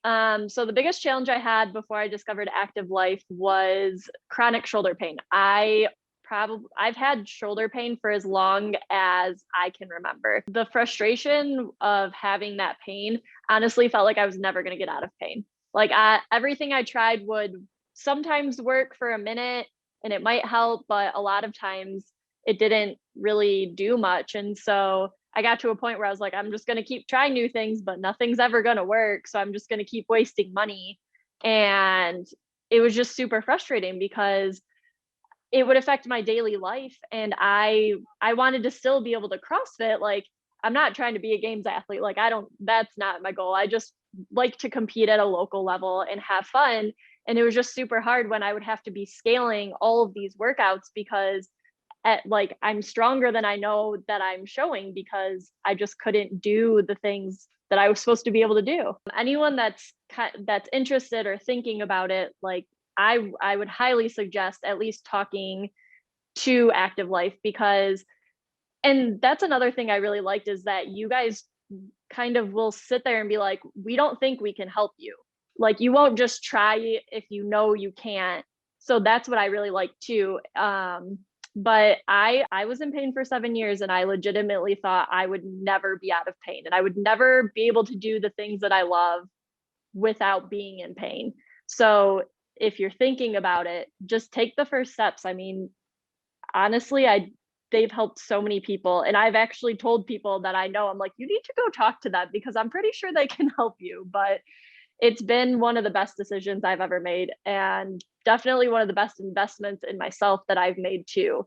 So the biggest challenge I had before I discovered active life was chronic shoulder pain. I've had shoulder pain for as long as I can remember. The frustration of having that pain honestly felt like I was never going to get out of pain. Everything I tried would sometimes work for a minute and it might help, but a lot of times it didn't really do much. And so I got to a point where I was like, I'm just going to keep trying new things, but nothing's ever going to work. So I'm just going to keep wasting money. And it was just super frustrating because it would affect my daily life. And I wanted to still be able to CrossFit. Like, I'm not trying to be a games athlete. Like, I don't, that's not my goal. I just like to compete at a local level and have fun. And it was just super hard when I would have to be scaling all of these workouts because I'm stronger than I know that I'm showing because I just couldn't do the things that I was supposed to be able to do. Anyone that's interested or thinking about it, like I would highly suggest at least talking to Active Life because and that's another thing I really liked is that you guys kind of will sit there and be like, we don't think we can help you. Like you won't just try if you know you can't. So that's what I really like too. But I was in pain for 7 years and I legitimately thought I would never be out of pain and I would never be able to do the things that I love without being in pain. So if you're thinking about it, just take the first steps. I mean, honestly, I they've helped so many people and I've actually told people that I know, I'm like, you need to go talk to them because I'm pretty sure they can help you. But it's been one of the best decisions I've ever made and definitely one of the best investments in myself that I've made too.